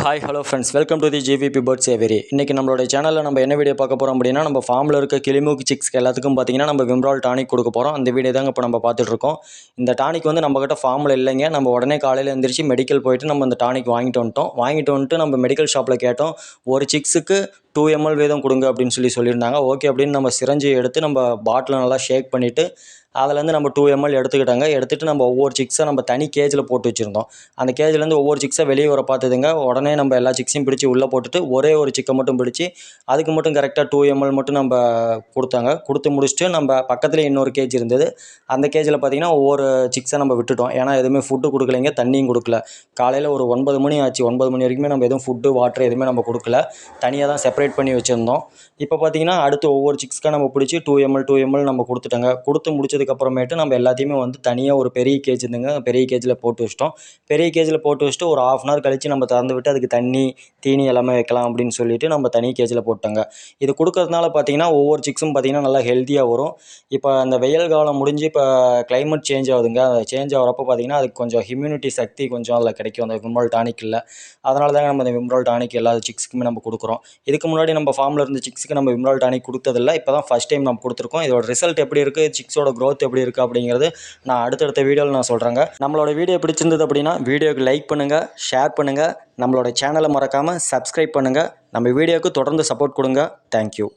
Hi hello friends, welcome to the GVP birds aviary. இன்றைக்கி நம்மளோட சேனலில் நம்ம என்ன வீடியோ பார்க்க போகிறோம் அப்படின்னா, நம்ம ஃபார்மில் இருக்க கிளிமூக்கு சிக்ஸ்க்கு எல்லாத்துக்கும் பார்த்தீங்கன்னா நம்ம விம்ரால் டானிக் கொடுக்க போகிறோம். அந்த வீடியோ தாங்க இப்போ நம்ம பார்த்துட்ருக்கோம். இந்த டானிக் வந்து நம்மக்கிட்ட ஃபார்மில் இல்லைங்க. நம்ம உடனே காலையில் எழுந்திரிச்சு மெடிக்கல் போயிட்டு நம்ம இந்த டானிக் வாங்கிட்டு வந்துட்டு நம்ம மெடிக்கல் ஷாப்பில் கேட்டோம். ஒரு சிக்ஸுக்கு 2 ml வீதம் கொடுங்க அப்படின்னு சொல்லியிருந்தாங்க. ஓகே அப்படின்னு நம்ம சிரஞ்சி எடுத்து நம்ம பாட்டில் நல்லா ஷேக் பண்ணிவிட்டு அதுலேருந்து நம்ம 2 ml எடுத்துகிட்டு நம்ம ஒவ்வொரு சிக்ஸை நம்ம தனி கேஜில் போட்டு வச்சுருந்தோம். அந்த கேஜிலேருந்து ஒவ்வொரு சிக்ஸை வெளியே வர பார்த்துதுங்க. உடனே நம்ம எல்லா சிக்ஸையும் பிடிச்சி உள்ளே போட்டுட்டு ஒரே ஒரு சிக்கை மட்டும் பிடிச்சி அதுக்கு மட்டும் கரெக்டாக 2 ml மட்டும் நம்ம கொடுத்து முடிச்சுட்டு நம்ம பக்கத்தில் இன்னொரு கேஜ் இருந்தது. அந்த கேஜில் பார்த்திங்கன்னா ஒவ்வொரு சிக்ஸை நம்ம விட்டுட்டோம். ஏன்னா எதுவுமே ஃபுட்டு கொடுக்கலைங்க, தண்ணியும் கொடுக்கல. காலையில் ஒரு 9 மணி ஆச்சு. 9 மணி வரைக்குமே நம்ம எதுவும் ஃபுட்டு வாட்டர் எதுவுமே நம்ம கொடுக்கல. தனியாக தான் செப்பரேட் பண்ணி வச்சுருந்தோம். இப்போ பார்த்திங்கன்னா அடுத்து ஒவ்வொரு சிக்ஸ்க்காக நம்ம பிடிச்சி 2 ml நம்ம கொடுத்து முடிச்சதுக்கப்புறமேட்டு நம்ம எல்லாத்தையுமே வந்து தனியாக ஒரு பெரிய கேஜ் இருந்துங்க, பெரிய கேஜில் போட்டு வச்சிட்டோம். பெரிய கேஜில் போட்டு வச்சுட்டு ஒரு 1/2 அன் ஹவர் கழித்து நம்ம திறந்து விட்டு அதுக்கு தீனி எல்லாமே வைக்கலாம் அப்படின்னு சொல்லிட்டு நம்ம தனி கேஜில் போட்டோங்க. இது கொடுக்கறதுனால பார்த்திங்கன்னா ஒவ்வொரு சிக்ஸும் பார்த்திங்கன்னா நல்லா ஹெல்த்தியாக வரும். இப்போ அந்த வெயில் காலம் முடிஞ்சு இப்போ கிளைமேட் சேஞ்ச் ஆகுதுங்க. சேஞ்ச் ஆகிறப்போ பார்த்திங்கன்னா அதுக்கு கொஞ்சம் இம்யூனிட்டி சக்தி கொஞ்சம் அதில் கிடைக்கும் அந்த விம்ரால் டானிக்கில். அதனால தாங்க நம்ம இந்த விம்ரால் டானிக் எல்லா சிக்ஸுக்குமே நம்ம கொடுக்குறோம். இதுக்கு முன்னாடி நம்ம ஃபார்மில் இருந்த சிக்ஸுக்கு நம்ம விம்ரால் டானிக் கொடுத்ததில்ல. இப்போ தான் ஃபஸ்ட் டைம் நம்ம கொடுத்துருக்கோம். இதோட ரிசல்ட் எப்படி இருக்குது, சிக்ஸோட க்ரோத் எப்படி இருக்குது அப்படிங்கிறது நான் அடுத்தடுத்த வீடியோவில் நான் சொல்கிறேங்க. நம்மளோட வீடியோ பிடிச்சிருந்தது அப்படின்னா வீடியோக்கு லைக் பண்ணுங்கள், ஷேர் பண்ணுங்கள், நம்மளோட சேனலை மறக்காமல் சப்ஸ்கிரைப் பண்ணுங்கள். நம்ம வீடியோவுக்கு தொடர்ந்து சப்போர்ட் கொடுங்க. தேங்க்யூ.